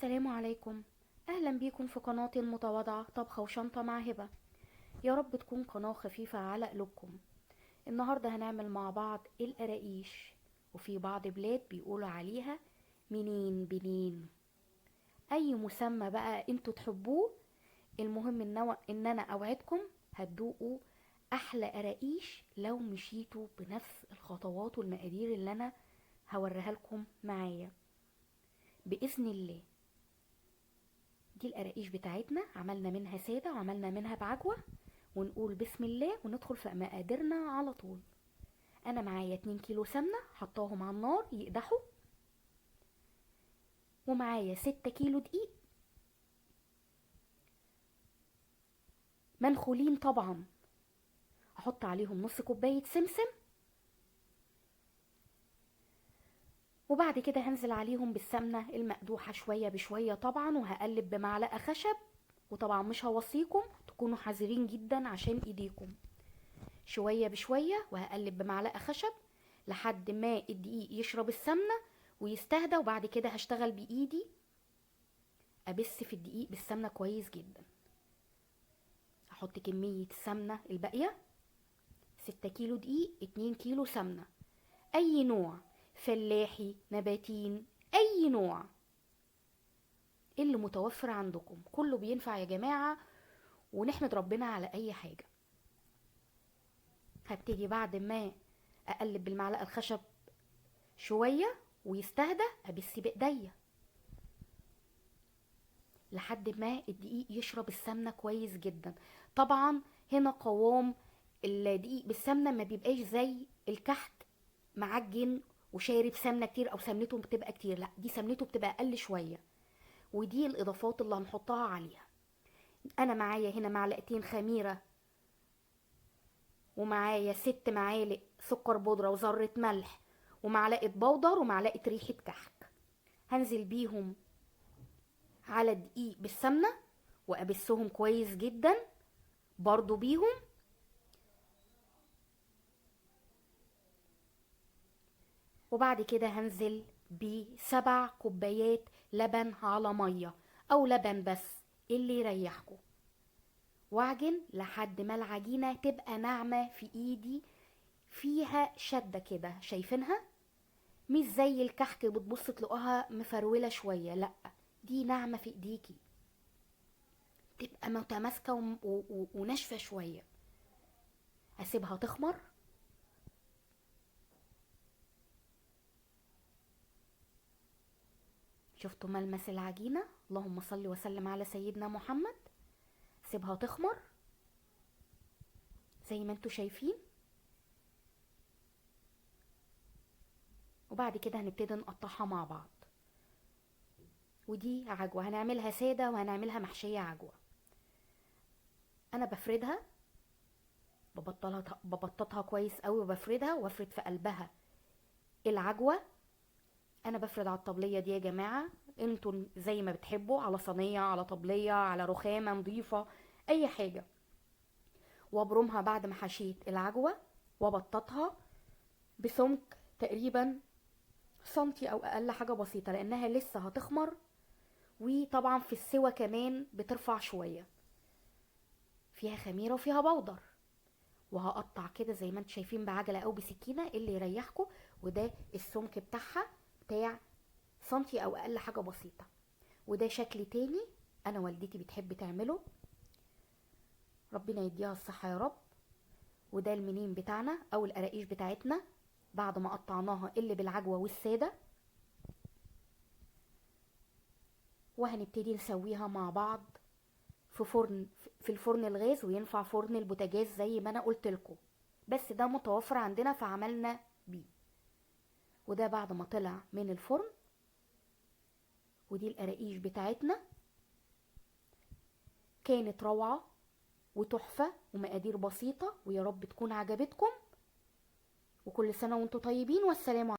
السلام عليكم. أهلا بيكم في قناة المتواضعة طبخة وشنطة مع هبة. يا رب تكون قناة خفيفة على قلوبكم. النهاردة هنعمل مع بعض القراقيش، وفي بعض بلاد بيقولوا عليها منين بنين. أي مسمى بقى انتوا تحبوه، المهم إن أنا أوعدكم هتدوقوا أحلى قراقيش لو مشيتوا بنفس الخطوات والمقادير اللي أنا هوريها لكم معايا بإذن الله. دي القراقيش بتاعتنا، عملنا منها سادة وعملنا منها بعجوة، ونقول بسم الله وندخل في مقاديرنا على طول. انا معايا 2 كيلو سمنة حطاهم على النار يقدحوا، ومعايا 6 كيلو دقيق منخولين طبعا، احط عليهم نص كوباية سمسم، وبعد كده هنزل عليهم بالسمنة المقدوحة شوية بشوية طبعا، وهقلب بمعلقة خشب. وطبعا مش هوصيكم تكونوا حذرين جدا عشان ايديكم، شوية بشوية وهقلب بمعلقة خشب لحد ما الدقيق يشرب السمنة ويستهدى. وبعد كده هشتغل بإيدي أبس في الدقيق بالسمنة كويس جدا. هحط كمية السمنة الباقية، 6 كيلو دقيق 2 كيلو سمنة، أي نوع، فلاحي نباتين، أي نوع اللي متوفر عندكم كله بينفع يا جماعة، ونحمد ربنا على أي حاجة. هبتدي بعد ما أقلب بالمعلقة الخشب شوية ويستهدى أبس بإيديا لحد ما الدقيق يشرب السمنة كويس جدا. طبعا هنا قوام الدقيق بالسمنة ما بيبقاش زي الكحك معجن وشارب سمنة كتير او سمنته بتبقى كتير، لا دي سمنته بتبقى اقل شوية. ودي الاضافات اللي هنحطها عليها. انا معايا هنا معلقتين خميرة، ومعايا 6 معالق سكر بودرة وذرة ملح ومعلقة بودر ومعلقة ريحة كحك. هنزل بيهم على الدقيق بالسمنة وابسهم كويس جدا برضو بيهم. وبعد كده هنزل ب7 كوبايات لبن على مية او لبن بس اللي يريحكم، واعجن لحد ما العجينة تبقى ناعمة في ايدي، فيها شدة كده شايفينها، مش زي الكحك بتبص تلاقوها مفرولة شوية، لا دي ناعمة في ايديكي، تبقى متماسكة وناشفة شوية. هسيبها تخمر. شفتوا ملمس العجينة؟ اللهم صل وسلم على سيدنا محمد. سيبها تخمر زي ما انتوا شايفين، وبعد كده هنبتدي نقطعها مع بعض. ودي عجوة هنعملها سادة وهنعملها محشية عجوة. انا بفردها، ببططها كويس قوي وبفردها وافرد في قلبها العجوة. انا بفرد على الطبلية دي يا جماعة، انتوا زي ما بتحبوا، على صينية، على طبلية، على رخامة نظيفة، اي حاجة. وابرمها بعد ما حشيت العجوة وبططها بسمك تقريبا سنتي او اقل، حاجة بسيطة لانها لسه هتخمر، وطبعا في السوا كمان بترفع شوية، فيها خميرة وفيها بودر. وهقطع كده زي ما انتم شايفين بعجلة او بسكينة اللي يريحكم. وده السمك بتاعها بتاع سنتي او اقل، حاجة بسيطة. وده شكل تاني انا والدتي بتحب تعمله، ربنا يديها الصحة يا رب. وده المنين بتاعنا او القراقيش بتاعتنا بعد ما قطعناها اللي بالعجوة والسادة، وهنبتدي نسويها مع بعض في فرن، في الفرن الغاز، وينفع فرن البوتاجاز زي ما انا قلت لكم، بس ده متوفر عندنا فعملنا بيه. وده بعد ما طلع من الفرن. ودي القراقيش بتاعتنا، كانت روعة وتحفة ومقادير بسيطة، ويا رب تكون عجبتكم. وكل سنة وانتم طيبين، والسلام عليكم.